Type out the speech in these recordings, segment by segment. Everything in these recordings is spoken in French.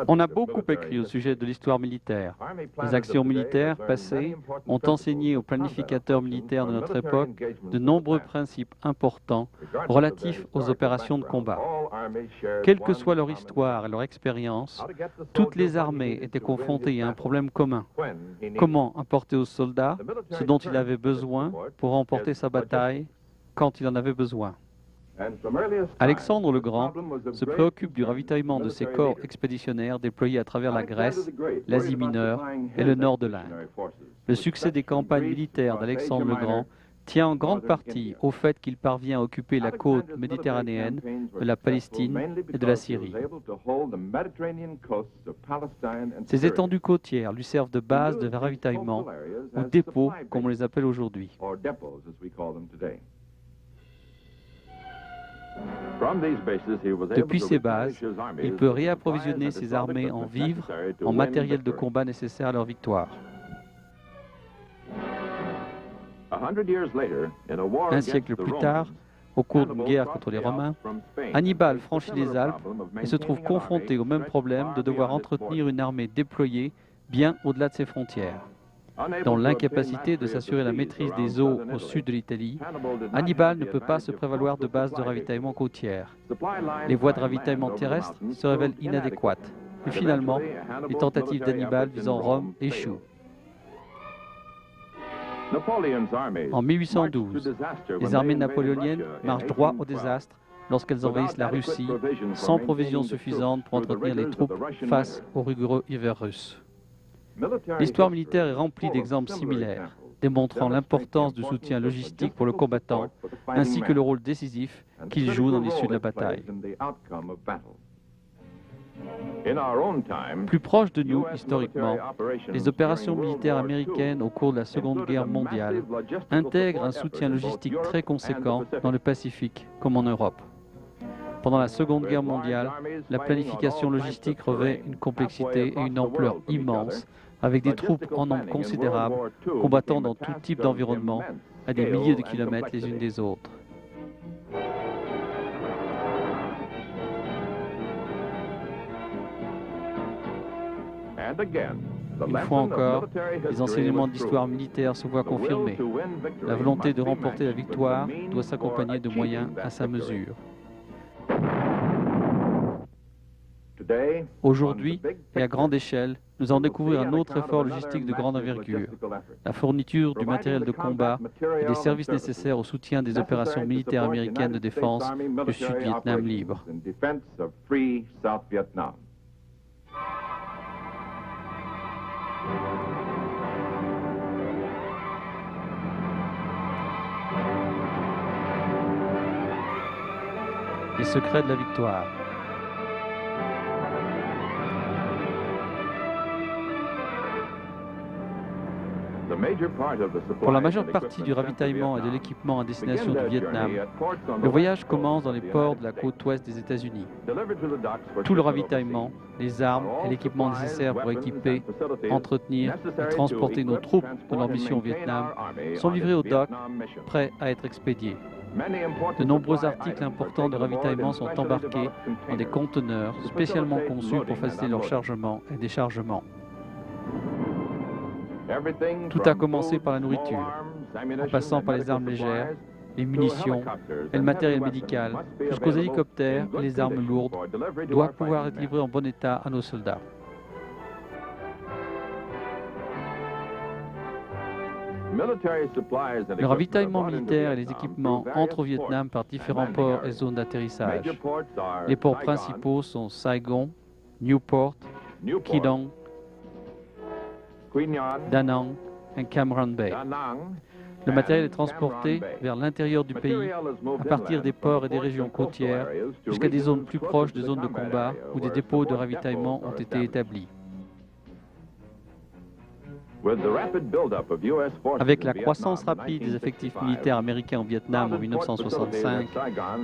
On a beaucoup écrit au sujet de l'histoire militaire. Les actions militaires passées ont enseigné aux planificateurs militaires de notre époque de nombreux principes importants relatifs aux opérations de combat. Quelle que soit leur histoire et leur expérience, toutes les armées étaient confrontées à un problème commun. Comment apporter aux soldats ce dont il avait besoin pour remporter sa bataille quand il en avait besoin. Alexandre le Grand se préoccupe du ravitaillement de ses corps expéditionnaires déployés à travers la Grèce, l'Asie mineure et le nord de l'Inde. Le succès des campagnes militaires d'Alexandre le Grand tient en grande partie au fait qu'il parvient à occuper la côte méditerranéenne de la Palestine et de la Syrie. Ces étendues côtières lui servent de base de ravitaillement, ou dépôts comme on les appelle aujourd'hui. Depuis ces bases, il peut réapprovisionner ses armées en vivres, en matériel de combat nécessaire à leur victoire. Un siècle plus tard, au cours d'une guerre contre les Romains, Hannibal franchit les Alpes et se trouve confronté au même problème de devoir entretenir une armée déployée bien au-delà de ses frontières. Dans l'incapacité de s'assurer la maîtrise des eaux au sud de l'Italie, Hannibal ne peut pas se prévaloir de bases de ravitaillement côtières. Les voies de ravitaillement terrestres se révèlent inadéquates. Et finalement, les tentatives d'Hannibal visant Rome échouent. En 1812, les armées napoléoniennes marchent droit au désastre lorsqu'elles envahissent la Russie, sans provisions suffisantes pour entretenir les troupes face au rigoureux hiver russe. L'histoire militaire est remplie d'exemples similaires, démontrant l'importance du soutien logistique pour le combattant, ainsi que le rôle décisif qu'il joue dans l'issue de la bataille. Plus proche de nous, historiquement, les opérations militaires américaines au cours de la Seconde Guerre mondiale intègrent un soutien logistique très conséquent dans le Pacifique comme en Europe. Pendant la Seconde Guerre mondiale, la planification logistique revêt une complexité et une ampleur immense, avec des troupes en nombre considérable, combattant dans tout type d'environnement, à des milliers de kilomètres les unes des autres. Une fois encore, les enseignements de l'histoire militaire se voient confirmés. La volonté de remporter la victoire doit s'accompagner de moyens à sa mesure. Aujourd'hui, et à grande échelle, nous allons découvrir un autre effort logistique de grande envergure, la fourniture du matériel de combat et des services nécessaires au soutien des opérations militaires américaines de défense du Sud-Vietnam libre. Les secrets de la victoire. Pour la majeure partie du ravitaillement et de l'équipement à destination du Vietnam, le voyage commence dans les ports de la côte ouest des États-Unis. Tout le ravitaillement, les armes et l'équipement nécessaires pour équiper, entretenir et transporter nos troupes de leur mission au Vietnam sont livrés aux docks, prêts à être expédiés. De nombreux articles importants de ravitaillement sont embarqués dans des conteneurs spécialement conçus pour faciliter leur chargement et déchargement. Tout a commencé par la nourriture, en passant par les armes légères, les munitions et le matériel médical, jusqu'aux hélicoptères et les armes lourdes, doivent pouvoir être livrés en bon état à nos soldats. Le ravitaillement militaire et les équipements entrent au Vietnam par différents ports et zones d'atterrissage. Les ports principaux sont Saigon, Newport, Quidong, Da Nang et Cam Ranh Bay. Le matériel est transporté vers l'intérieur du pays à partir des ports et des régions côtières jusqu'à des zones plus proches des zones de combat où des dépôts de ravitaillement ont été établis. Avec la croissance rapide des effectifs militaires américains au Vietnam en 1965,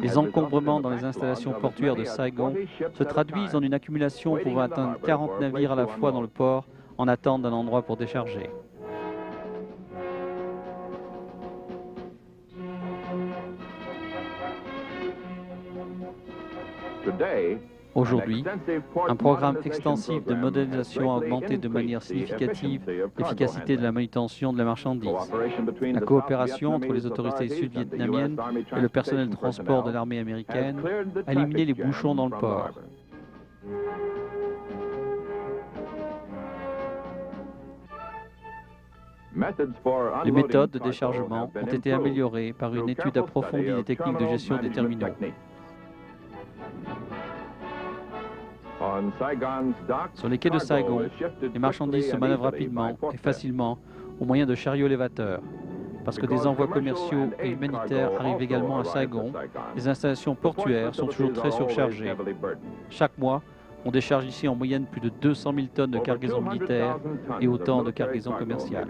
les encombrements dans les installations portuaires de Saigon se traduisent en une accumulation pouvant atteindre 40 navires à la fois dans le port en attente d'un endroit pour décharger. Aujourd'hui, un programme extensif de modernisation a augmenté de manière significative l'efficacité de la manutention de la marchandise. La coopération entre les autorités sud-vietnamiennes et le personnel de transport de l'armée américaine a éliminé les bouchons dans le port. Les méthodes de déchargement ont été améliorées par une étude approfondie des techniques de gestion des terminaux. Sur les quais de Saigon, les marchandises se manœuvrent rapidement et facilement au moyen de chariots élévateurs. Parce que des envois commerciaux et humanitaires arrivent également à Saigon, les installations portuaires sont toujours très surchargées. Chaque mois, on décharge ici en moyenne plus de 200 000 tonnes de cargaisons militaires et autant de cargaisons commerciales.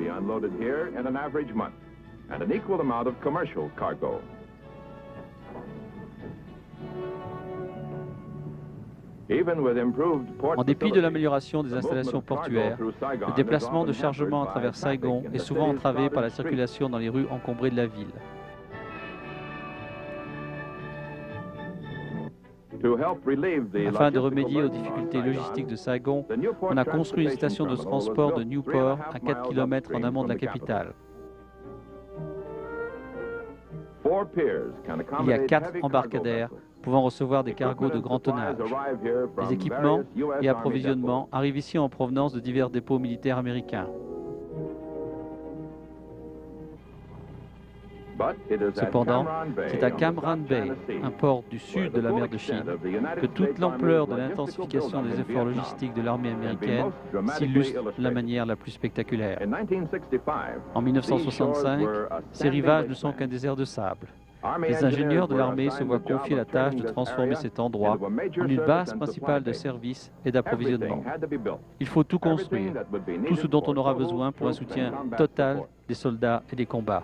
En dépit de l'amélioration des installations portuaires, le déplacement de chargement à travers Saigon est souvent entravé par la circulation dans les rues encombrées de la ville. Afin de remédier aux difficultés logistiques de Saigon, on a construit une station de transport de Newport à 4 km en amont de la capitale. Il y a 4 embarcadères pouvant recevoir des cargos de grand tonnage. Les équipements et approvisionnements arrivent ici en provenance de divers dépôts militaires américains. Cependant, c'est à Cam Ranh Bay, un port du sud de la mer de Chine, que toute l'ampleur de l'intensification des efforts logistiques de l'armée américaine s'illustre de la manière la plus spectaculaire. En 1965, ces rivages ne sont qu'un désert de sable. Les ingénieurs de l'armée se voient confier la tâche de transformer cet endroit en une base principale de services et d'approvisionnement. Il faut tout construire, tout ce dont on aura besoin pour un soutien total des soldats et des combats.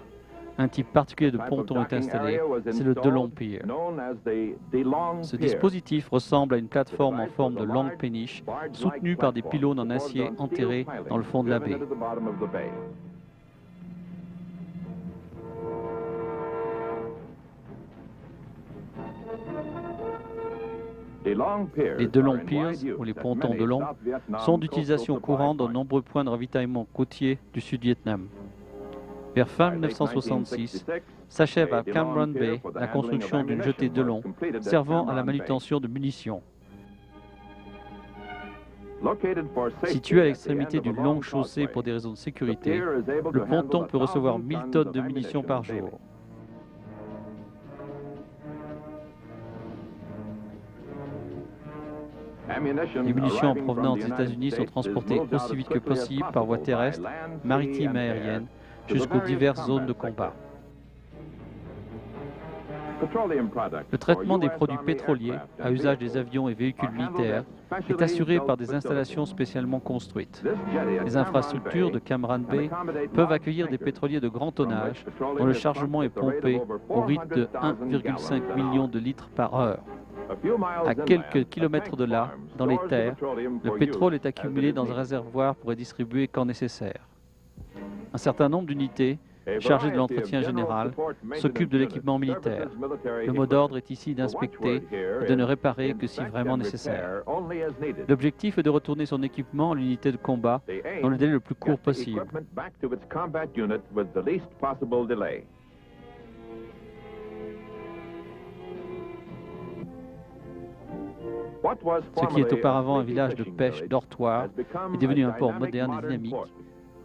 Un type particulier de ponton est installé, c'est le DeLong Pier. Ce dispositif ressemble à une plateforme en forme de longue péniche, soutenue par des pylônes en acier enterrés dans le fond de la baie. Les DeLong Piers, ou les pontons DeLong, sont d'utilisation courante dans de nombreux points de ravitaillement côtier du Sud-Vietnam. Vers fin 1966, s'achève à Cam Ranh Bay la construction d'une jetée DeLong servant à la manutention de munitions. Situé à l'extrémité d'une longue chaussée pour des raisons de sécurité, le ponton peut recevoir 1000 tonnes de munitions par jour. Les munitions en provenance des États-Unis sont transportées aussi vite que possible par voie terrestre, maritime et aérienne, jusqu'aux diverses zones de combat. Le traitement des produits pétroliers à usage des avions et véhicules militaires est assuré par des installations spécialement construites. Les infrastructures de Cam Ranh Bay peuvent accueillir des pétroliers de grand tonnage dont le chargement est pompé au rythme de 1,5 million de litres par heure. À quelques kilomètres de là, dans les terres, le pétrole est accumulé dans un réservoir pour être distribué quand nécessaire. Un certain nombre d'unités, chargées de l'entretien général, s'occupent de l'équipement militaire. Le mot d'ordre est ici d'inspecter et de ne réparer que si vraiment nécessaire. L'objectif est de retourner son équipement à l'unité de combat dans le délai le plus court possible. Ce qui est auparavant un village de pêche dortoir est devenu un port moderne et dynamique,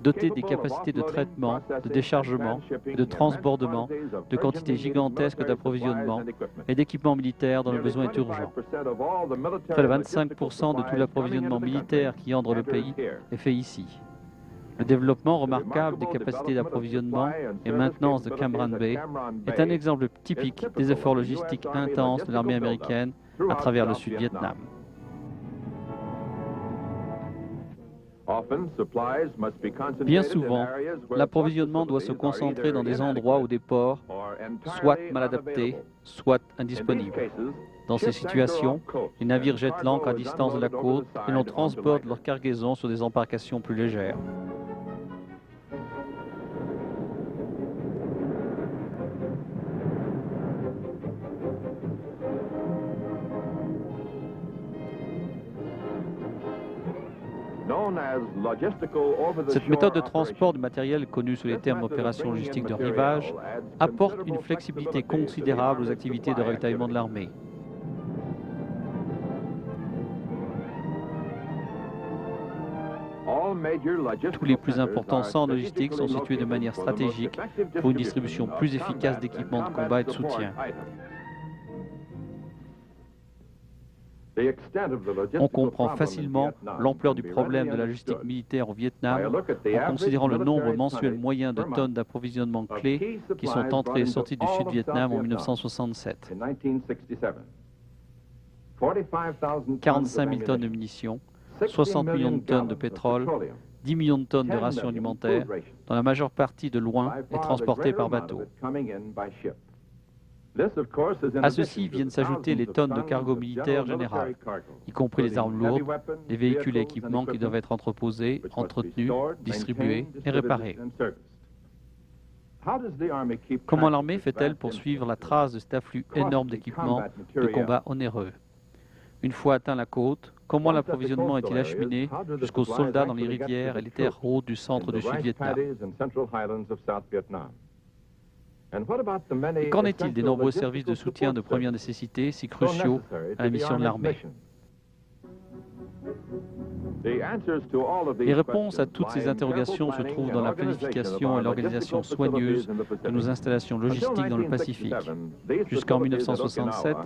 doté des capacités de traitement, de déchargement et de transbordement de quantités gigantesques d'approvisionnement et d'équipements militaires dont le besoin est urgent. Près de 25% de tout l'approvisionnement militaire qui entre le pays est fait ici. Le développement remarquable des capacités d'approvisionnement et maintenance de Cam Ranh Bay est un exemple typique des efforts logistiques intenses de l'armée américaine à travers le Sud-Vietnam. Bien souvent, l'approvisionnement doit se concentrer dans des endroits ou des ports soit mal adaptés, soit indisponibles. Dans ces situations, les navires jettent l'ancre à distance de la côte et l'on transporte leur cargaison sur des embarcations plus légères. Cette méthode de transport du matériel, connue sous les termes opération logistique de rivage, apporte une flexibilité considérable aux activités de ravitaillement de l'armée. Tous les plus importants centres logistiques sont situés de manière stratégique pour une distribution plus efficace d'équipements de combat et de soutien. On comprend facilement l'ampleur du problème de la logistique militaire au Vietnam en considérant le nombre mensuel moyen de tonnes d'approvisionnement clés qui sont entrées et sorties du Sud-Vietnam en 1967. 45 000 tonnes de munitions, 60 millions de tonnes de pétrole, 10 millions de tonnes de rations alimentaires, dont la majeure partie de loin est transportée par bateau. À ceci viennent s'ajouter les tonnes de cargo militaire général, y compris les armes lourdes, les véhicules et équipements qui doivent être entreposés, entretenus, distribués et réparés. Comment l'armée fait-elle pour suivre la trace de cet afflux énorme d'équipements de combat onéreux? Une fois atteint la côte, comment l'approvisionnement est-il acheminé jusqu'aux soldats dans les rivières et les terres hautes du centre du Sud-Vietnam? Et qu'en est-il des nombreux services de soutien de première nécessité si cruciaux à la mission de l'armée? Les réponses à toutes ces interrogations se trouvent dans la planification et l'organisation soigneuse de nos installations logistiques dans le Pacifique. Jusqu'en 1967,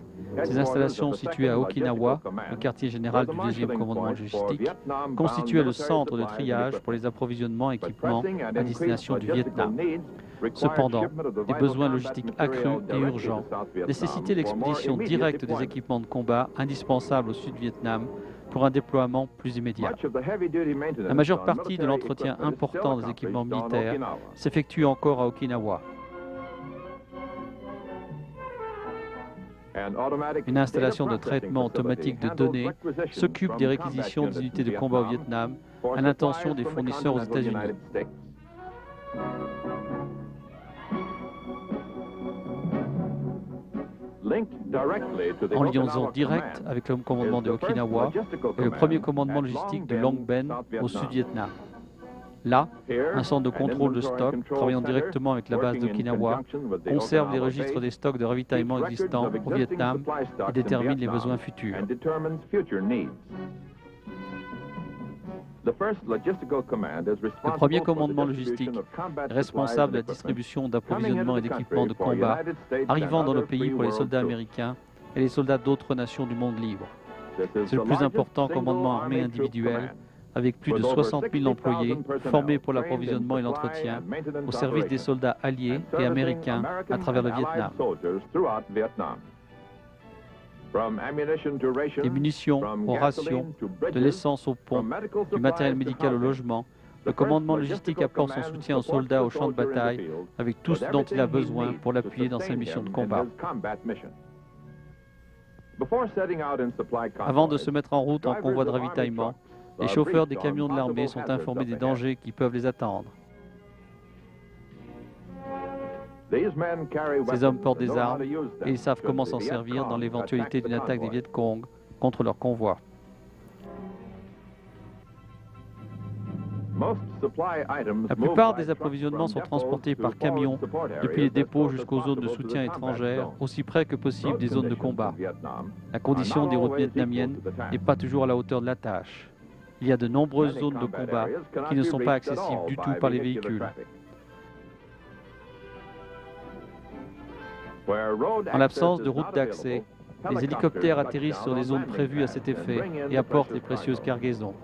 ces installations situées à Okinawa, le quartier général du 2e commandement logistique, constituaient le centre de triage pour les approvisionnements et équipements à destination du Vietnam. Cependant, des besoins logistiques accrus et urgents nécessitaient l'expédition directe des équipements de combat indispensables au Sud-Vietnam pour un déploiement plus immédiat. La majeure partie de l'entretien important des équipements militaires s'effectue encore à Okinawa. Une installation de traitement automatique de données s'occupe des réquisitions des unités de combat au Vietnam à l'intention des fournisseurs aux États-Unis. En liaison directe avec le commandement de Okinawa et le premier commandement logistique de Long Ben au Sud-Vietnam. Là, un centre de contrôle de stock, travaillant directement avec la base d'Okinawa, conserve les registres des stocks de ravitaillement existants au Vietnam et détermine les besoins futurs. Le premier commandement logistique est responsable de la distribution d'approvisionnement et d'équipements de combat arrivant dans le pays pour les soldats américains et les soldats d'autres nations du monde libre. C'est le plus important commandement armé individuel, avec plus de 60 000 employés formés pour l'approvisionnement et l'entretien au service des soldats alliés et américains à travers le Vietnam. Des munitions aux rations, de l'essence aux ponts, du matériel médical au logement, le commandement logistique apporte son soutien aux soldats au champ de bataille avec tout ce dont il a besoin pour l'appuyer dans sa mission de combat. Avant de se mettre en route en convoi de ravitaillement, les chauffeurs des camions de l'armée sont informés des dangers qui peuvent les attendre. Ces hommes portent des armes et ils savent comment s'en servir dans l'éventualité d'une attaque des Viet Cong contre leur convoi. La plupart des approvisionnements sont transportés par camion depuis les dépôts jusqu'aux zones de soutien étrangères, aussi près que possible des zones de combat. La condition des routes vietnamiennes n'est pas toujours à la hauteur de la tâche. Il y a de nombreuses zones de combat qui ne sont pas accessibles du tout par les véhicules. En l'absence de route d'accès, les hélicoptères atterrissent sur les zones prévues à cet effet et apportent les précieuses cargaisons.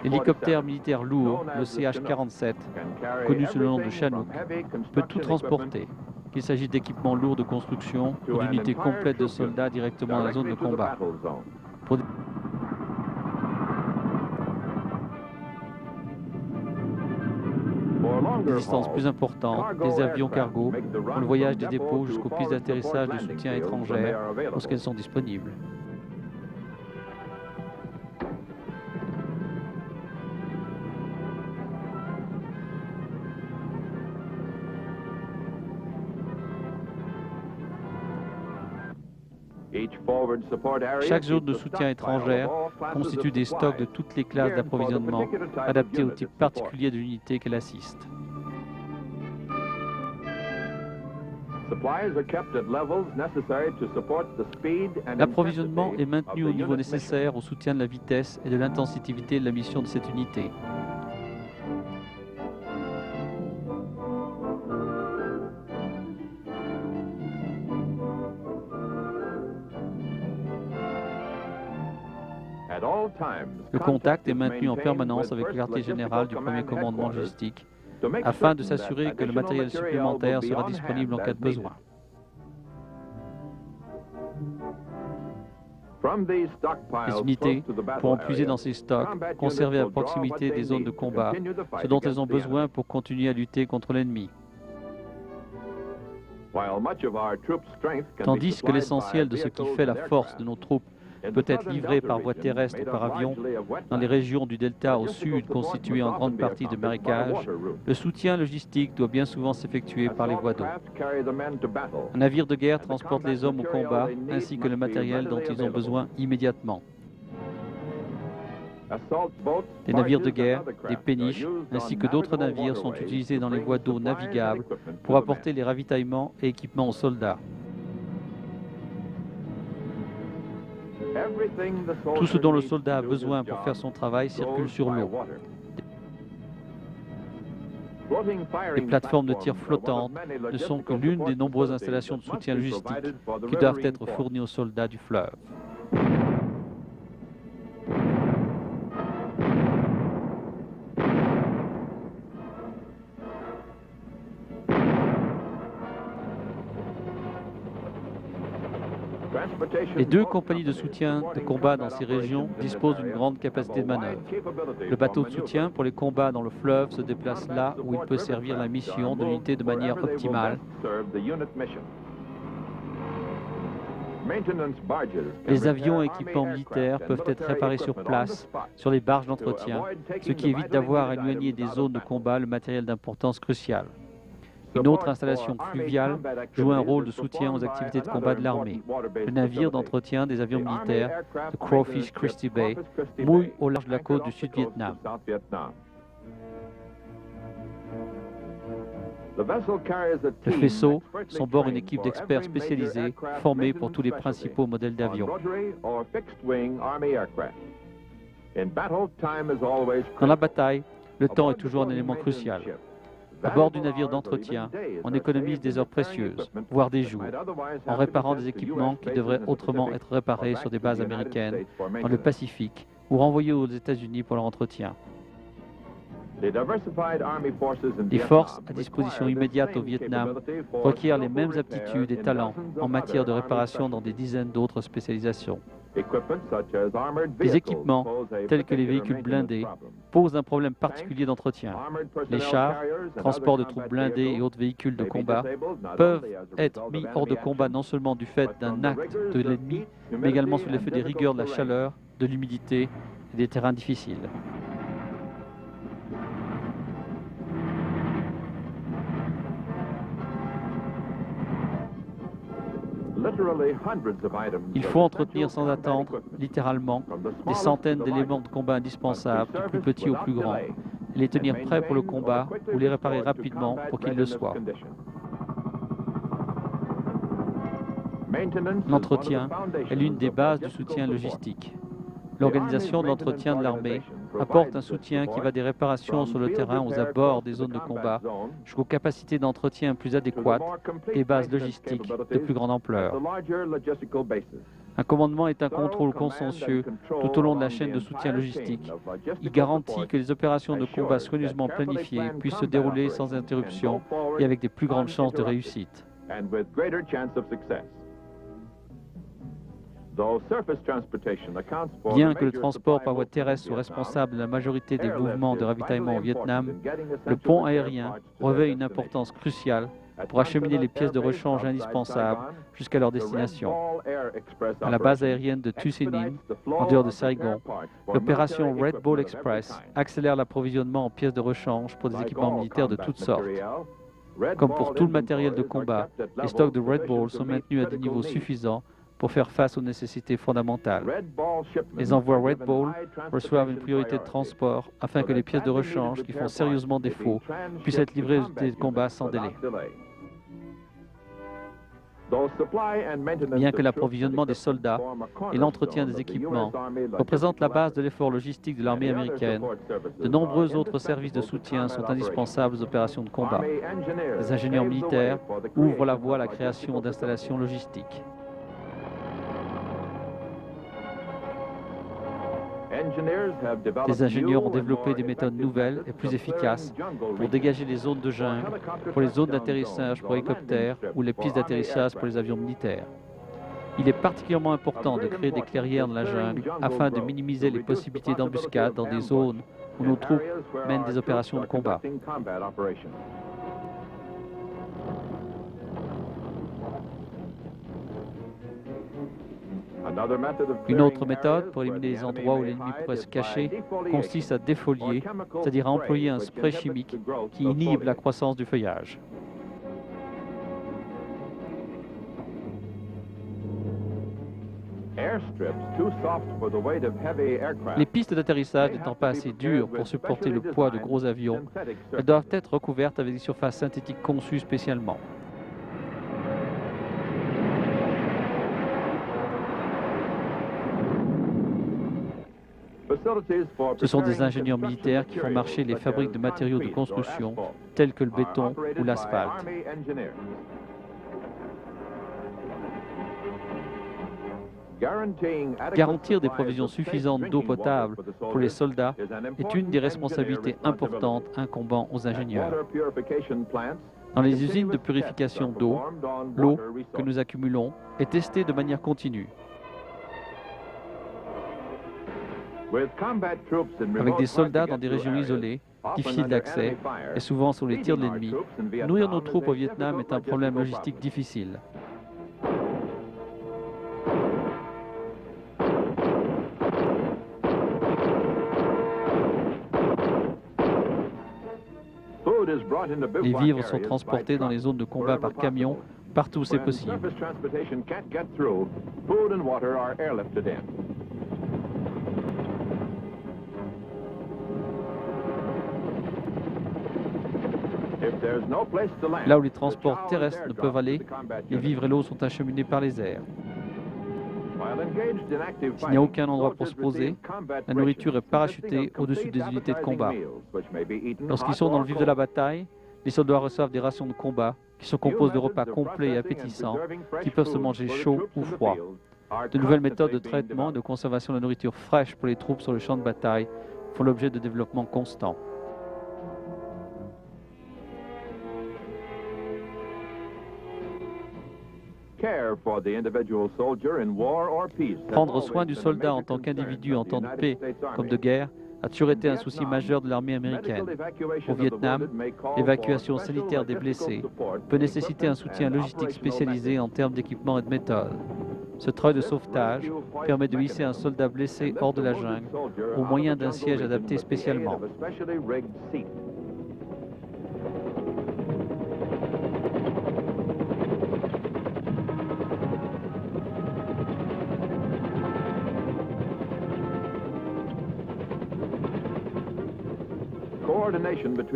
L'hélicoptère militaire lourd, le CH-47, connu sous le nom de Chinook, peut tout transporter, qu'il s'agisse d'équipements lourds de construction ou d'unités complètes de soldats directement dans la zone de combat. Pour des distances plus importantes, les avions cargo font le voyage des dépôts jusqu'aux pistes d'atterrissage de soutien étrangères lorsqu'elles sont disponibles. Chaque zone de soutien étrangère constitue des stocks de toutes les classes d'approvisionnement adaptés au type particulier de l'unité qu'elle assiste. L'approvisionnement est maintenu au niveau nécessaire au soutien de la vitesse et de l'intensivité de la mission de cette unité. Le contact est maintenu en permanence avec le quartier général du premier commandement logistique afin de s'assurer que le matériel supplémentaire sera disponible en cas de besoin. Les unités pourront puiser dans ces stocks, conservés à proximité des zones de combat, ce dont elles ont besoin pour continuer à lutter contre l'ennemi. Tandis que l'essentiel de ce qui fait la force de nos troupes peut être livré par voie terrestre ou par avion dans les régions du delta au sud constituées en grande partie de marécages, le soutien logistique doit bien souvent s'effectuer par les voies d'eau. Un navire de guerre transporte les hommes au combat ainsi que le matériel dont ils ont besoin immédiatement. Des navires de guerre, des péniches, ainsi que d'autres navires sont utilisés dans les voies d'eau navigables pour apporter les ravitaillements et équipements aux soldats. Tout ce dont le soldat a besoin pour faire son travail circule sur l'eau. Les plateformes de tir flottantes ne sont que l'une des nombreuses installations de soutien logistique qui doivent être fournies aux soldats du fleuve. Les deux compagnies de soutien de combat dans ces régions disposent d'une grande capacité de manœuvre. Le bateau de soutien pour les combats dans le fleuve se déplace là où il peut servir la mission de l'unité de manière optimale. Les avions et équipements militaires peuvent être réparés sur place, sur les barges d'entretien, ce qui évite d'avoir à éloigner des zones de combat le matériel d'importance cruciale. Une autre installation fluviale joue un rôle de soutien aux activités de combat de l'armée. Le navire d'entretien des avions militaires de Crawfish Christie Bay mouille au large de la côte du Sud-Vietnam. Le faisceau sont bord une équipe d'experts spécialisés formés pour tous les principaux modèles d'avions. Dans la bataille, le temps est toujours un élément crucial. À bord du navire d'entretien, on économise des heures précieuses, voire des jours, en réparant des équipements qui devraient autrement être réparés sur des bases américaines, dans le Pacifique, ou renvoyés aux États-Unis pour leur entretien. Les forces à disposition immédiate au Vietnam requièrent les mêmes aptitudes et talents en matière de réparation dans des dizaines d'autres spécialisations. Les équipements, tels que les véhicules blindés, posent un problème particulier d'entretien. Les chars, transports de troupes blindées et autres véhicules de combat, peuvent être mis hors de combat non seulement du fait d'un acte de l'ennemi, mais également sous l'effet des rigueurs de la chaleur, de l'humidité et des terrains difficiles. Il faut entretenir sans attendre, littéralement, des centaines d'éléments de combat indispensables, du plus petit au plus grand, et les tenir prêts pour le combat ou les réparer rapidement pour qu'ils le soient. L'entretien est l'une des bases du soutien logistique. L'organisation de l'entretien de l'armée apporte un soutien qui va des réparations sur le terrain aux abords des zones de combat jusqu'aux capacités d'entretien plus adéquates et bases logistiques de plus grande ampleur. Un commandement est un contrôle consciencieux tout au long de la chaîne de soutien logistique. Il garantit que les opérations de combat soigneusement planifiées puissent se dérouler sans interruption et avec des plus grandes chances de réussite. Bien que le transport par voie terrestre soit responsable de la majorité des mouvements de ravitaillement au Vietnam, le pont aérien revêt une importance cruciale pour acheminer les pièces de rechange indispensables jusqu'à leur destination. À la base aérienne de Tu Sin Ninh, en dehors de Saigon, l'opération Red Ball Express accélère l'approvisionnement en pièces de rechange pour des équipements militaires de toutes sortes. Comme pour tout le matériel de combat, les stocks de Red Ball sont maintenus à des niveaux suffisants pour faire face aux nécessités fondamentales. Les envois Red Ball reçoivent une priorité de transport afin que les pièces de rechange qui font sérieusement défaut puissent être livrées aux unités de combat sans délai. Bien que l'approvisionnement des soldats et l'entretien des équipements représentent la base de l'effort logistique de l'armée américaine, de nombreux autres services de soutien sont indispensables aux opérations de combat. Les ingénieurs militaires ouvrent la voie à la création d'installations logistiques. Les ingénieurs ont développé des méthodes nouvelles et plus efficaces pour dégager les zones de jungle, pour les zones d'atterrissage pour hélicoptères ou les pistes d'atterrissage pour les avions militaires. Il est particulièrement important de créer des clairières dans la jungle afin de minimiser les possibilités d'embuscade dans des zones où nos troupes mènent des opérations de combat. Une autre méthode pour éliminer les endroits où l'ennemi pourrait se cacher consiste à défolier, c'est-à-dire à employer un spray chimique qui inhibe la croissance du feuillage. Les pistes d'atterrissage n'étant pas assez dures pour supporter le poids de gros avions, elles doivent être recouvertes avec des surfaces synthétiques conçues spécialement. Ce sont des ingénieurs militaires qui font marcher les fabriques de matériaux de construction tels que le béton ou l'asphalte. Garantir des provisions suffisantes d'eau potable pour les soldats est une des responsabilités importantes incombant aux ingénieurs. Dans les usines de purification d'eau, l'eau que nous accumulons est testée de manière continue. Avec des soldats dans des régions isolées, difficiles d'accès et souvent sous les tirs de l'ennemi, nourrir nos troupes au Vietnam est un problème logistique difficile. Les vivres sont transportés dans les zones de combat par camion, partout où c'est possible. Là où les transports terrestres ne peuvent aller, les vivres et l'eau sont acheminés par les airs. S'il n'y a aucun endroit pour se poser, la nourriture est parachutée au-dessus des unités de combat. Lorsqu'ils sont dans le vif de la bataille, les soldats reçoivent des rations de combat qui sont composées de repas complets et appétissants qui peuvent se manger chaud ou froid. De nouvelles méthodes de traitement et de conservation de la nourriture fraîche pour les troupes sur le champ de bataille font l'objet de développement constant. Prendre soin du soldat en tant qu'individu en temps de paix comme de guerre a toujours été un souci majeur de l'armée américaine. Au Vietnam, l'évacuation sanitaire des blessés peut nécessiter un soutien logistique spécialisé en termes d'équipement et de méthode. Ce treuil de sauvetage permet de hisser un soldat blessé hors de la jungle au moyen d'un siège adapté spécialement.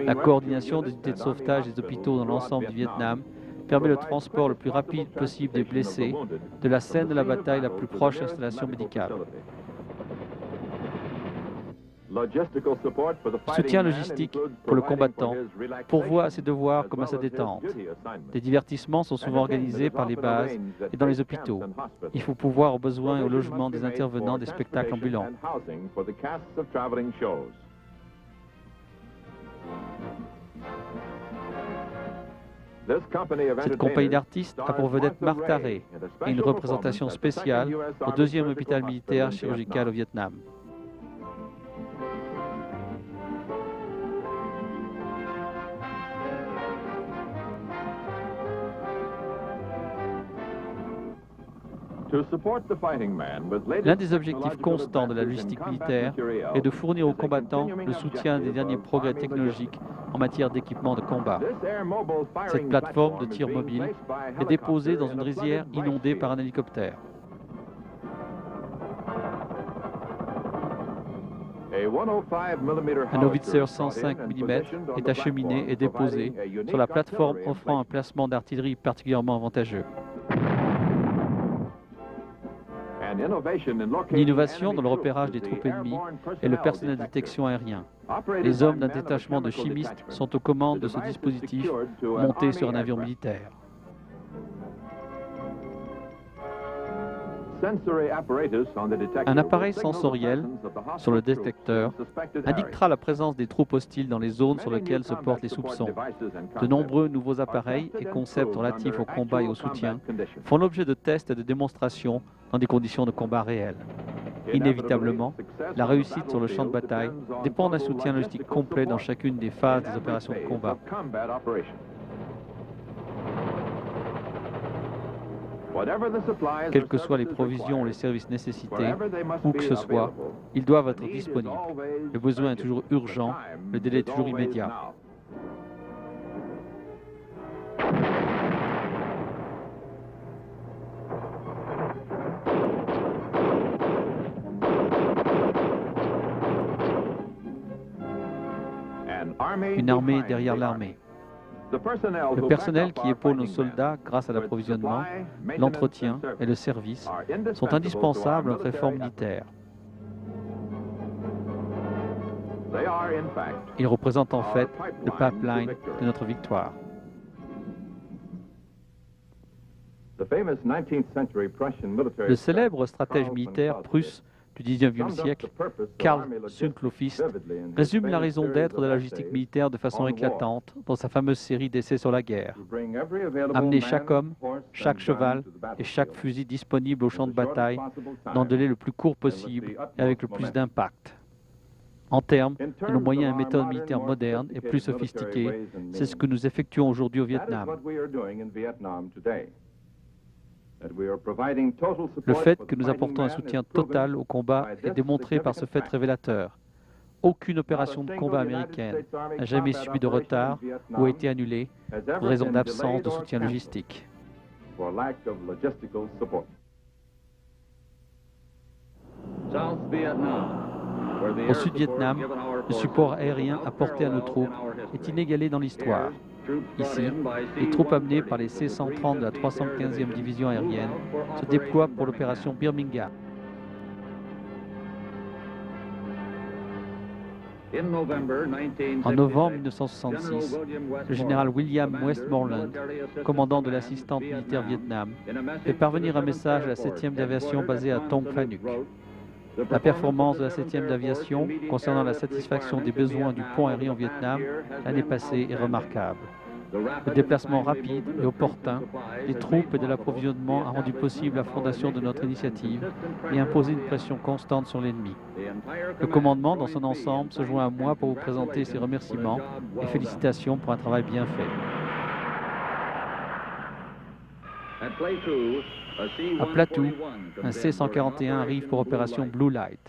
La coordination des unités de sauvetage des hôpitaux dans l'ensemble du Vietnam permet le transport le plus rapide possible des blessés de la scène de la bataille la plus proche de l'installation médicale. Soutien logistique pour le combattant pourvoit à ses devoirs comme à sa détente. Des divertissements sont souvent organisés par les bases et dans les hôpitaux. Il faut pouvoir aux besoins et au logement des intervenants des spectacles ambulants. Cette compagnie d'artistes a pour vedette Martha Raye et une représentation spéciale au 2e hôpital militaire chirurgical au Vietnam. L'un des objectifs constants de la logistique militaire est de fournir aux combattants le soutien des derniers progrès technologiques en matière d'équipement de combat. Cette plateforme de tir mobile est déposée dans une rizière inondée par un hélicoptère. Un Howitzer 105 mm est acheminé et déposé sur la plateforme offrant un placement d'artillerie particulièrement avantageux. Une innovation dans le repérage des troupes ennemies est le personnel de détection aérien. Les hommes d'un détachement de chimistes sont aux commandes de ce dispositif monté sur un avion militaire. Un appareil sensoriel sur le détecteur indiquera la présence des troupes hostiles dans les zones sur lesquelles se portent les soupçons. De nombreux nouveaux appareils et concepts relatifs au combat et au soutien font l'objet de tests et de démonstrations dans des conditions de combat réelles. Inévitablement, la réussite sur le champ de bataille dépend d'un soutien logistique complet dans chacune des phases des opérations de combat. Quelles que soient les provisions ou les services nécessités, où que ce soit, ils doivent être disponibles. Le besoin est toujours urgent, le délai est toujours immédiat. Une armée derrière l'armée. Le personnel qui épaule nos soldats grâce à l'approvisionnement, l'entretien et le service sont indispensables à notre effort militaire. Ils représentent en fait le pipeline de notre victoire. Le célèbre stratège militaire prusse du XIXe siècle, Karl Sunkelofist, résume la raison d'être de la logistique militaire de façon éclatante dans sa fameuse série d'essais sur la guerre. Amener chaque homme, chaque cheval et chaque fusil disponible au champ de bataille dans le délai le plus court possible et avec le plus d'impact. En termes de nos moyens et méthodes militaires modernes et plus sophistiqués, c'est ce que nous effectuons aujourd'hui au Vietnam. Le fait que nous apportons un soutien total au combat est démontré par ce fait révélateur. Aucune opération de combat américaine n'a jamais subi de retard ou a été annulée pour raison d'absence de soutien logistique. Au Sud-Vietnam, le support aérien apporté à nos troupes est inégalé dans l'histoire. Ici, les troupes amenées par les C-130 de la 315e division aérienne se déploient pour l'opération Birmingham. En novembre 1966, le général William Westmoreland, commandant de l'assistante militaire Vietnam, fait parvenir un message à la 7e d'aviation basée à Tong Pha Nuc. La performance de la 7e d'aviation concernant la satisfaction des besoins du pont aérien au Vietnam l'année passée est remarquable. Le déplacement rapide et opportun des troupes et de l'approvisionnement a rendu possible la fondation de notre initiative et imposé une pression constante sur l'ennemi. Le commandement dans son ensemble se joint à moi pour vous présenter ses remerciements et félicitations pour un travail bien fait. À Platou, un C-141 arrive pour opération Blue Light.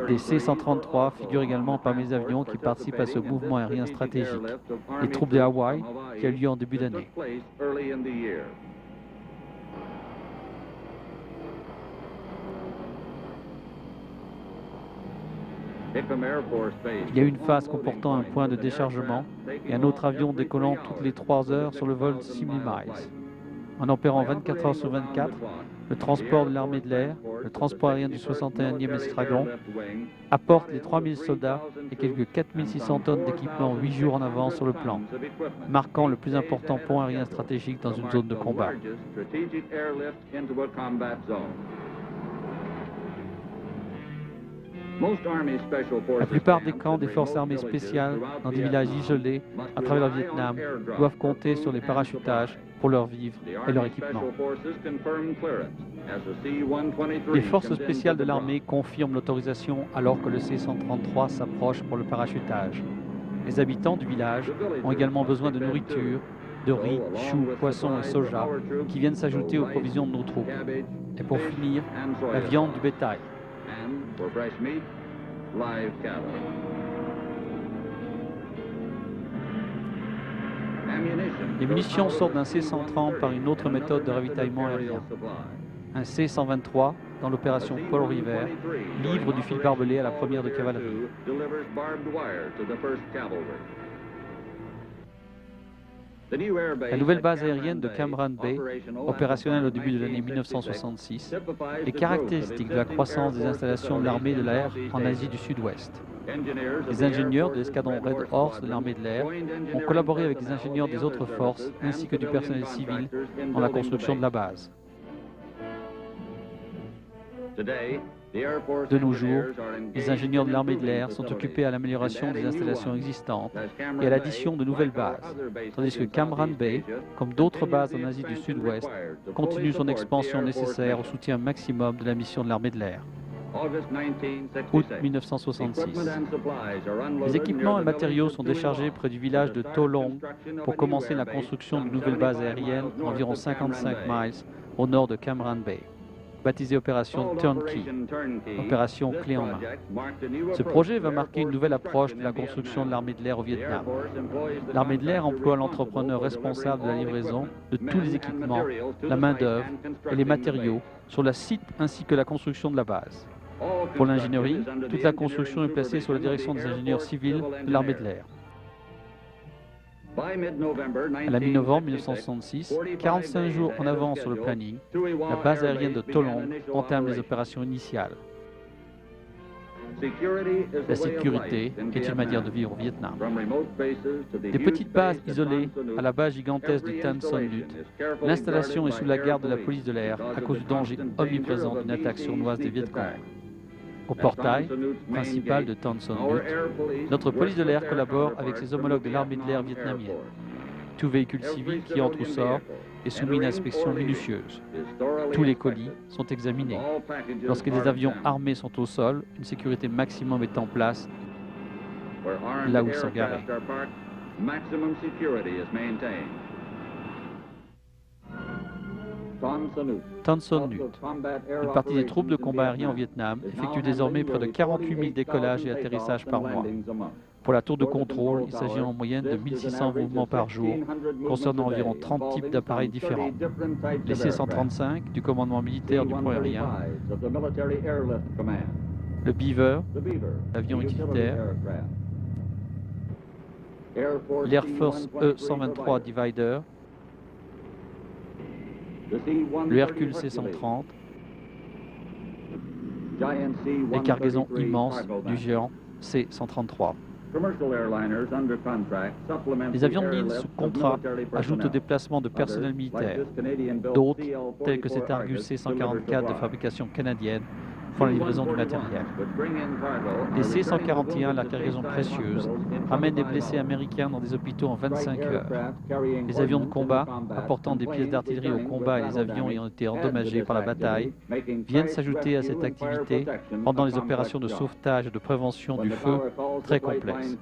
Des C-133 figurent également parmi les avions qui participent à ce mouvement aérien stratégique. Les troupes de Hawaï qui a lieu en début d'année. Il y a une phase comportant un point de déchargement et un autre avion décollant toutes les 3 heures sur le vol 6000 miles. En opérant 24 heures sur 24, le transport de l'armée de l'air, le transport aérien du 61e escadron, apporte les 3000 soldats et quelques 4600 tonnes d'équipement 8 jours en avance sur le plan, marquant le plus important pont aérien stratégique dans une zone de combat. La plupart des camps des forces armées spéciales dans des villages isolés à travers le Vietnam doivent compter sur les parachutages pour leurs vivres et leur équipement. Les forces spéciales de l'armée confirment l'autorisation alors que le C-133 s'approche pour le parachutage. Les habitants du village ont également besoin de nourriture, de riz, choux, poissons et soja qui viennent s'ajouter aux provisions de nos troupes. Et pour finir, la viande du bétail. Les munitions sortent d'un C-130 par une autre méthode de ravitaillement aérien. Un C-123 dans l'opération Paul Revere, livre du fil barbelé à la première de cavalerie. La nouvelle base aérienne de Cam Ranh Bay, opérationnelle au début de l'année 1966, est caractéristique de la croissance des installations de l'armée de l'air en Asie du Sud-Ouest. Les ingénieurs de l'escadron Red Horse de l'armée de l'air ont collaboré avec les ingénieurs des autres forces ainsi que du personnel civil dans la construction de la base. De nos jours, les ingénieurs de l'armée de l'air sont occupés à l'amélioration des installations existantes et à l'addition de nouvelles bases, tandis que Cam Ranh Bay, comme d'autres bases en Asie du Sud-Ouest, continue son expansion nécessaire au soutien maximum de la mission de l'armée de l'air. Août 1966. Les équipements et matériaux sont déchargés près du village de To Long pour commencer la construction d'une nouvelle base aérienne environ 55 miles au nord de Cam Ranh Bay, baptisée opération Turnkey, opération clé en main. Ce projet va marquer une nouvelle approche de la construction de l'armée de l'air au Vietnam. L'armée de l'air emploie l'entrepreneur responsable de la livraison de tous les équipements, la main-d'œuvre et les matériaux sur le site ainsi que la construction de la base. Pour l'ingénierie, toute la construction est placée sous la direction des ingénieurs civils de l'armée de l'air. À la mi-novembre 1966, 45 jours en avance sur le planning, la base aérienne de To Long entame les opérations initiales. La sécurité est une manière de vivre au Vietnam. Des petites bases isolées à la base gigantesque de Tan Son Nhut, l'installation est sous la garde de la police de l'air à cause du danger omniprésent d'une attaque sournoise des Viet Cong. Au portail principal de Tan Son Nhut, notre police de l'air collabore avec ses homologues de l'armée de l'air vietnamienne. Tout véhicule civil qui entre ou sort est soumis à une inspection minutieuse. Tous les colis sont examinés. Lorsque les avions armés sont au sol, une sécurité maximum est en place là où ils sont garés. Tan Son Nhut. Une partie des troupes de combat aérien au Vietnam effectue désormais près de 48 000 décollages et atterrissages par mois. Pour la tour de contrôle, il s'agit en moyenne de 1600 mouvements par jour, concernant environ 30 types d'appareils différents. Les C-135 du commandement militaire du pont aérien, le Beaver, l'avion utilitaire, l'Air Force E-123 Divider, le Hercule C-130, les cargaisons immenses du géant C-133. Les avions de ligne sous contrat ajoutent au déplacement de personnel militaire. D'autres, tels que cet Argus C-144 de fabrication canadienne, font la livraison du matériel. Les C-141, la cargaison précieuse, ramènent des blessés américains dans des hôpitaux en 25 heures. Les avions de combat, apportant des pièces d'artillerie au combat et les avions ayant été endommagés par la bataille, viennent s'ajouter à cette activité pendant les opérations de sauvetage et de prévention du feu très complexes.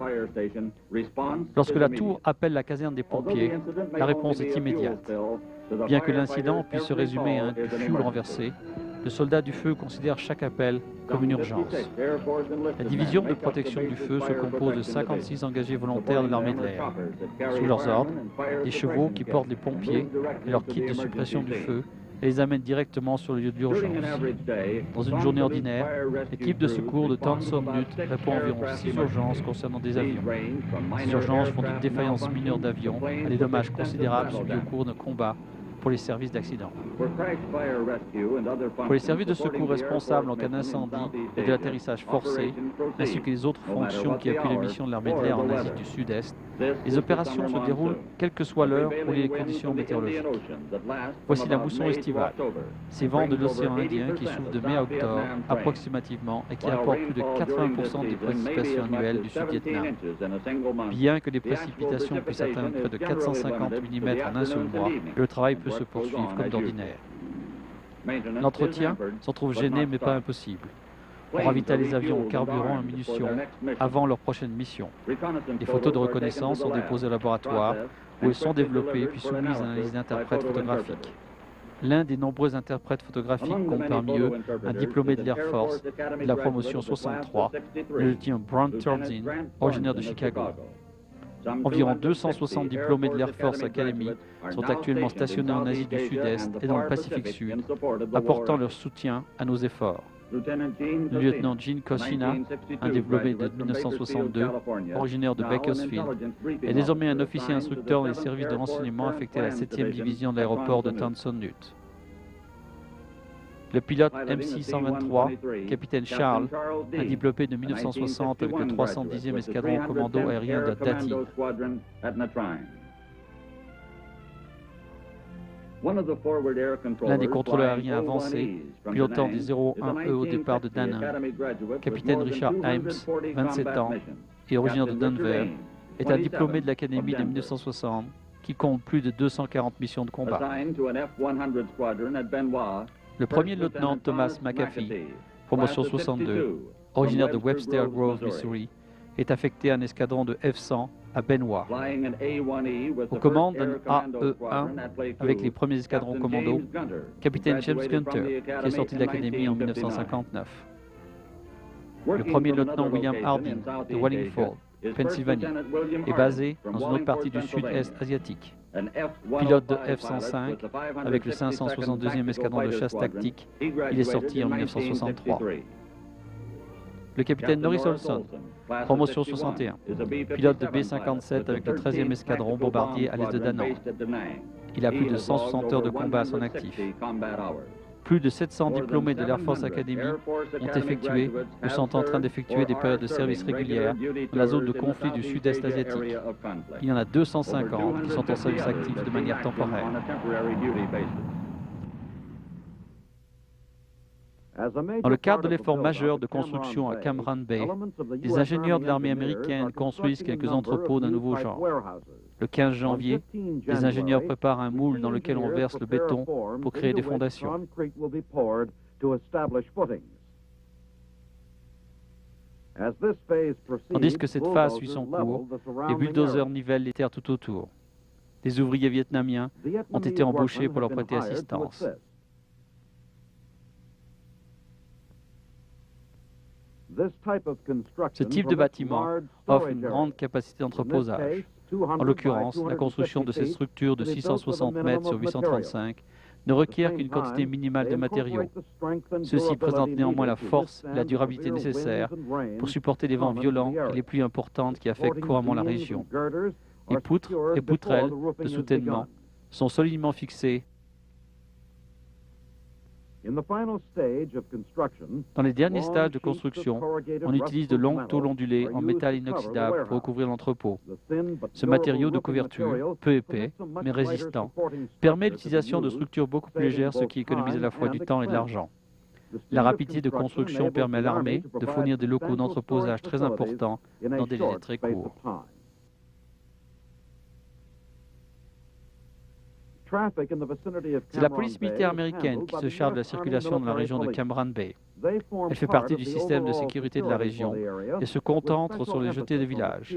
Lorsque la tour appelle la caserne des pompiers, la réponse est immédiate. Bien que l'incident puisse se résumer à un fuel renversé, le soldat du feu considère chaque appel comme une urgence. La division de protection du feu se compose de 56 engagés volontaires de l'armée de l'air. Sous leurs ordres, les chevaux qui portent les pompiers et leur kit de suppression du feu et les amènent directement sur le lieu de l'urgence. Dans une journée ordinaire, l'équipe de secours de Tan Son Nhut répond à environ 6 urgences concernant des avions. Ces urgences vont d'une défaillance mineure d'avion à des dommages considérables subis au cours d'un combat pour les services d'accident. Pour les services de secours responsables en cas d'incendie et de l'atterrissage forcé, ainsi que les autres fonctions qui appuient les missions de l'armée de l'air en Asie du Sud-Est, les opérations se déroulent quelle que soit l'heure ou les conditions météorologiques. Voici la mousson estivale, ces vents de l'océan Indien qui souffrent de mai à octobre approximativement et qui apportent plus de 80% des précipitations annuelles du Sud-Vietnam. Bien que les précipitations puissent atteindre près de 450 mm en un seul mois, le travail peut se poursuivre comme d'ordinaire. L'entretien s'en trouve gêné mais pas impossible. On ravitaille les avions au carburant et en munitions avant leur prochaine mission. Les photos de reconnaissance sont déposées au laboratoire où elles sont développées puis soumises à l'analyse d'interprètes photographiques. L'un des nombreux interprètes photographiques compte parmi eux un diplômé de l'Air Force de la promotion 63, le lieutenant Brant Turzin, originaire de Chicago. Environ 260 diplômés de l'Air Force Academy sont actuellement stationnés en Asie du Sud-Est et dans le Pacifique Sud, apportant leur soutien à nos efforts. Le lieutenant Gene Cosina, un diplômé de 1962, originaire de Bakersfield, est désormais un officier instructeur dans les services de renseignement affecté à la 7e division de l'aéroport de Towson Nutt. Le pilote MC-123, capitaine Charles, un diplômé de 1960 avec le 310e escadron commando aérien de Dati. L'un des contrôleurs aériens avancés, pilotant des 01E au départ de Danang, capitaine Richard Ames, 27 ans, et originaire de Denver, est un diplômé de l'Académie de 1960 qui compte plus de 240 missions de combat. Le premier lieutenant Thomas McAfee, promotion 62, originaire de Webster Grove, Missouri, est affecté à un escadron de F-100 à Benoit. Aux commandes d'un AE-1 avec les premiers escadrons commando, capitaine James Gunter, qui est sorti de l'Académie en 1959. Le premier lieutenant William Harding de Wallingford, Pennsylvanie, est basé dans une autre partie du sud-est asiatique. Pilote de F-105 avec le 562e escadron de chasse tactique, il est sorti en 1963. Le capitaine Norris Olson, promotion 61, pilote de B-57 avec le 13e escadron bombardier à l'est de Da Nang. Il a plus de 160 heures de combat à son actif. Plus de 700 diplômés de l'Air Force Academy ont effectué ou sont en train d'effectuer des périodes de service régulières dans la zone de conflit du sud-est asiatique. Il y en a 250 qui sont en service actif de manière temporaire. Dans le cadre de l'effort majeur de construction à Cam Ranh Bay, les ingénieurs de l'armée américaine construisent quelques entrepôts d'un nouveau genre. Le 15 janvier, les ingénieurs préparent un moule dans lequel on verse le béton pour créer des fondations. Tandis que cette phase suit son cours, les bulldozers nivellent les terres tout autour. Des ouvriers vietnamiens ont été embauchés pour leur prêter assistance. Ce type de bâtiment offre une grande capacité d'entreposage. En l'occurrence, la construction de cette structure de 660 mètres sur 835 ne requiert qu'une quantité minimale de matériaux. Ceux-ci présentent néanmoins la force et la durabilité nécessaires pour supporter les vents violents et les pluies importantes qui affectent couramment la région. Les poutres et poutrelles de soutènement sont solidement fixées. Dans les derniers stages de construction, on utilise de longues tôles ondulées en métal inoxydable pour recouvrir l'entrepôt. Ce matériau de couverture, peu épais, mais résistant, permet l'utilisation de structures beaucoup plus légères, ce qui économise à la fois du temps et de l'argent. La rapidité de construction permet à l'armée de fournir des locaux d'entreposage très importants dans des délais très courts. C'est la police militaire américaine qui se charge de la circulation dans la région de Cam Ranh Bay. Elle fait partie du système de sécurité de la région et se concentre sur les jetées de villages.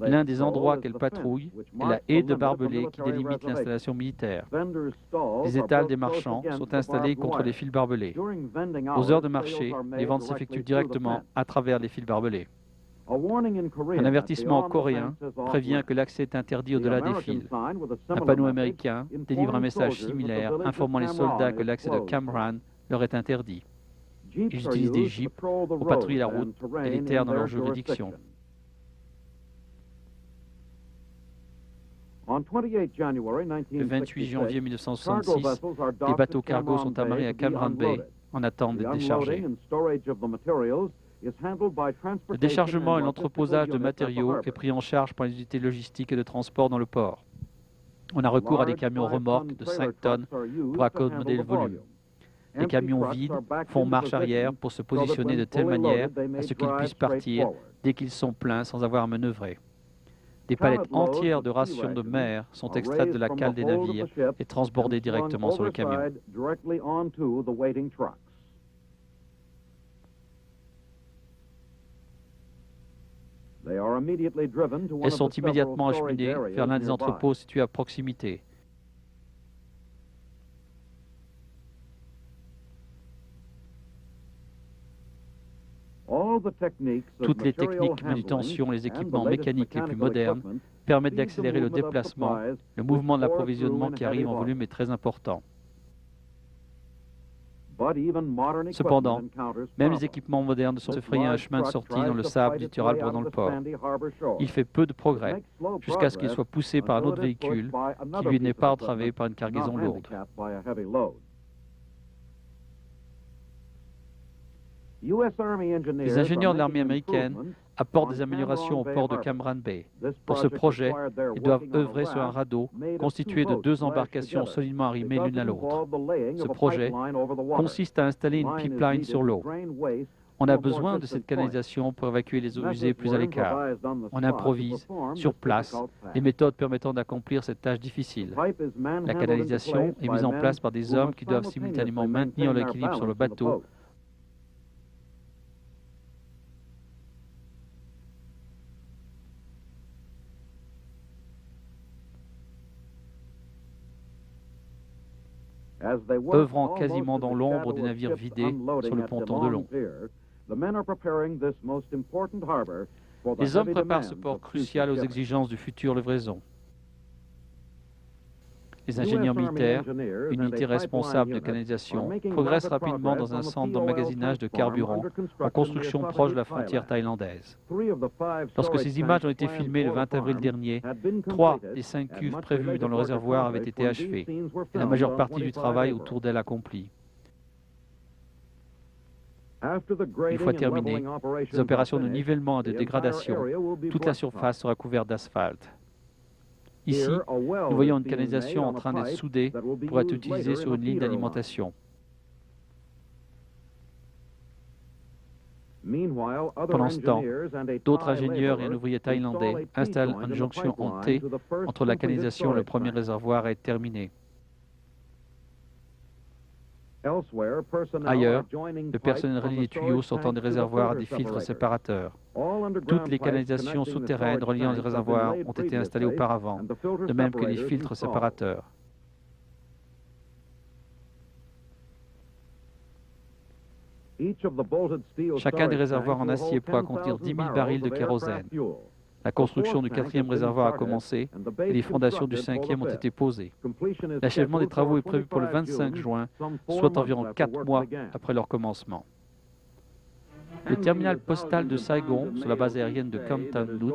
L'un des endroits qu'elle patrouille est la haie de barbelés qui délimite l'installation militaire. Les étals des marchands sont installés contre les fils barbelés. Aux heures de marché, les ventes s'effectuent directement à travers les fils barbelés. Un avertissement coréen prévient que l'accès est interdit au-delà des fils. Un panneau américain délivre un message similaire informant les soldats que l'accès de Cam Ranh leur est interdit. Ils utilisent des jeeps pour patrouiller la route et les terres dans leur juridiction. Le 28 janvier 1966, des bateaux cargo sont amarrés à Cam Ranh Bay en attente d'être déchargés. Le déchargement et l'entreposage de matériaux est pris en charge par les unités logistiques et de transport dans le port. On a recours à des camions remorques de 5 tonnes pour accommoder le volume. Les camions vides font marche arrière pour se positionner de telle manière à ce qu'ils puissent partir dès qu'ils sont pleins sans avoir à manœuvrer. Des palettes entières de rations de mer sont extraites de la cale des navires et transbordées directement sur le camion. Elles sont immédiatement acheminées vers l'un des entrepôts situés à proximité. Toutes les techniques de manutention, les équipements mécaniques les plus modernes permettent d'accélérer le déplacement. Le mouvement de l'approvisionnement qui arrive en volume est très important. Cependant, même les équipements modernes se frayer un chemin de sortie dans le sable littoral pendant le port. Il fait peu de progrès, jusqu'à ce qu'il soit poussé par un autre véhicule qui lui n'est pas entravé par une cargaison lourde. Les ingénieurs de l'armée américaine apportent des améliorations au port de Cam Ranh Bay. Pour ce projet, ils doivent œuvrer sur un radeau constitué de 2 embarcations solidement arrimées l'une à l'autre. Ce projet consiste à installer une pipeline sur l'eau. On a besoin de cette canalisation pour évacuer les eaux usées plus à l'écart. On improvise, sur place, les méthodes permettant d'accomplir cette tâche difficile. La canalisation est mise en place par des hommes qui doivent simultanément maintenir l'équilibre sur le bateau œuvrant quasiment dans l'ombre des navires vidés sur le ponton de Long. Les hommes préparent ce port crucial aux exigences du futur livraison. Les ingénieurs militaires, unités responsables de canalisation, progressent rapidement dans un centre d'emmagasinage de carburant en construction proche de la frontière thaïlandaise. Lorsque ces images ont été filmées le 20 avril dernier, 3 des 5 cuves prévues dans le réservoir avaient été achevées, et la majeure partie du travail autour d'elles accompli. Une fois terminées, les opérations de nivellement et de dégradation, toute la surface sera couverte d'asphalte. Ici, nous voyons une canalisation en train d'être soudée pour être utilisée sur une ligne d'alimentation. Pendant ce temps, d'autres ingénieurs et un ouvrier thaïlandais installent une jonction en T entre la canalisation et le premier réservoir à être terminé. Ailleurs, le personnel relie les tuyaux sortant des réservoirs à des filtres séparateurs. Toutes les canalisations souterraines reliant les réservoirs ont été installées auparavant, de même que les filtres séparateurs. Chacun des réservoirs en acier pourra contenir 10 000 barils de kérosène. La construction du 4e réservoir a commencé et les fondations du 5e ont été posées. L'achèvement des travaux est prévu pour le 25 juin, soit environ 4 mois après leur commencement. Le terminal postal de Saigon, sur la base aérienne de Cam Tan Lut,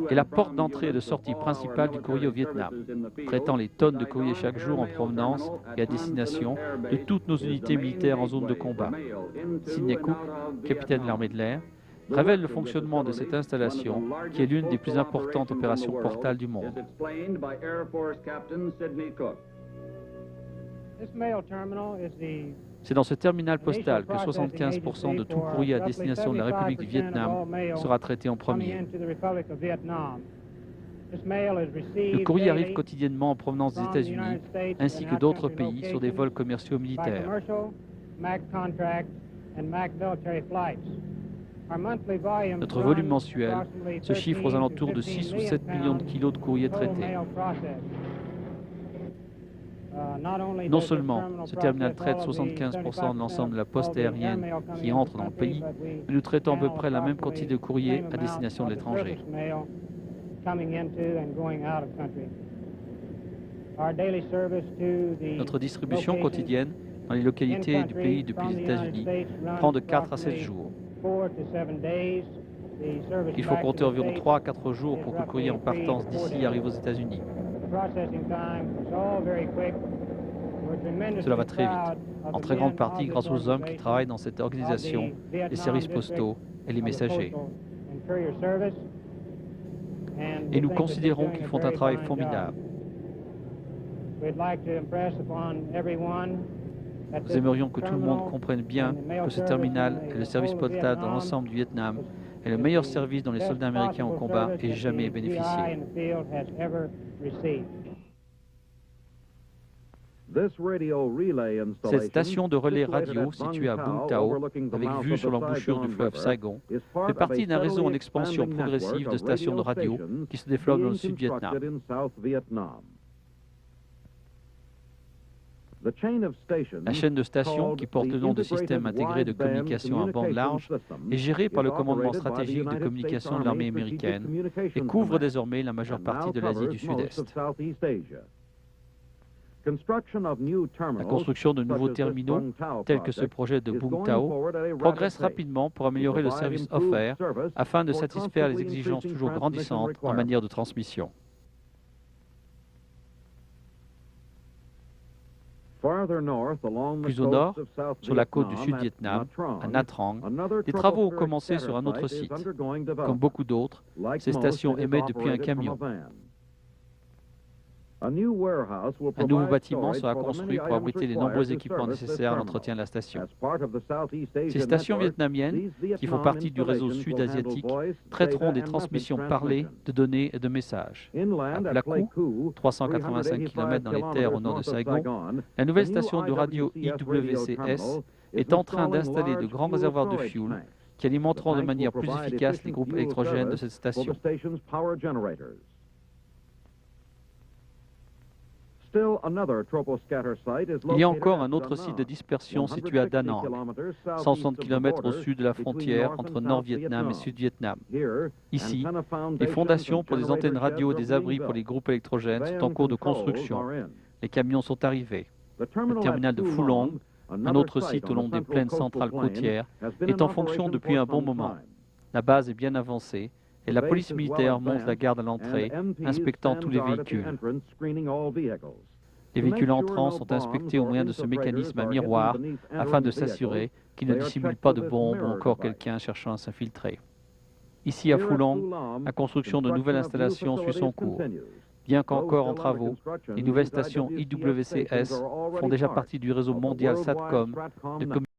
est la porte d'entrée et de sortie principale du courrier au Vietnam, traitant les tonnes de courrier chaque jour en provenance et à destination de toutes nos unités militaires en zone de combat. Sidney Cook, capitaine de l'armée de l'air, révèle le fonctionnement de cette installation, qui est l'une des plus importantes opérations portales du monde. C'est dans ce terminal postal que 75% de tout courrier à destination de la République du Vietnam sera traité en premier. Le courrier arrive quotidiennement en provenance des États-Unis, ainsi que d'autres pays sur des vols commerciaux militaires. Notre volume mensuel se chiffre aux alentours de 6 ou 7 millions de kilos de courrier traités. Non seulement ce terminal traite 75% de l'ensemble de la poste aérienne qui entre dans le pays, mais nous traitons à peu près la même quantité de courrier à destination de l'étranger. Notre distribution quotidienne dans les localités du pays depuis les États-Unis prend de 4 à 7 jours. Il faut compter environ 3 à 4 jours pour que le courrier en partance d'ici arrive aux États-Unis. Cela va très vite, en très grande partie grâce aux hommes qui travaillent dans cette organisation, les services postaux et les messagers. Et nous considérons qu'ils font un travail formidable. Nous aimerions que tout le monde comprenne bien que ce terminal et le service postal dans l'ensemble du Vietnam est le meilleur service dont les soldats américains au combat aient jamais bénéficié. Cette station de relais radio, située à Bung Tao, avec vue sur l'embouchure du fleuve Saigon, fait partie d'un réseau en expansion progressive de stations de radio qui se développe dans le sud-Vietnam. La chaîne de stations, qui porte le nom de Système intégré de communication à bande large, est gérée par le commandement stratégique de communication de l'armée américaine et couvre désormais la majeure partie de l'Asie du Sud-Est. La construction de nouveaux terminaux, tels que ce projet de Bung Tao, progresse rapidement pour améliorer le service offert afin de satisfaire les exigences toujours grandissantes en matière de transmission. Plus au nord, sur la côte du Sud-Vietnam, à Nha Trang, des travaux ont commencé sur un autre site. Comme beaucoup d'autres, ces stations émettent depuis un camion. Un nouveau bâtiment sera construit pour abriter les nombreux équipements nécessaires à l'entretien de la station. Ces stations vietnamiennes, qui font partie du réseau sud-asiatique, traiteront des transmissions parlées de données et de messages. À Pleiku, 385 km dans les terres au nord de Saigon, la nouvelle station de radio IWCS est en train d'installer de grands réservoirs de fuel qui alimenteront de manière plus efficace les groupes électrogènes de cette station. Il y a encore un autre site de dispersion situé à Da Nang, 160 km au sud de la frontière entre Nord-Vietnam et Sud-Vietnam. Ici, les fondations pour des antennes radio et des abris pour les groupes électrogènes sont en cours de construction. Les camions sont arrivés. Le terminal de Phu Long, un autre site au long des plaines centrales côtières, est en fonction depuis un bon moment. La base est bien avancée et la police militaire monte la garde à l'entrée, inspectant tous les véhicules. Les véhicules entrants sont inspectés au moyen de ce mécanisme à miroir afin de s'assurer qu'ils ne dissimulent pas de bombes ou encore quelqu'un cherchant à s'infiltrer. Ici à Phu Long, la construction de nouvelles installations suit son cours. Bien qu'encore en travaux, les nouvelles stations IWCS font déjà partie du réseau mondial SATCOM de communication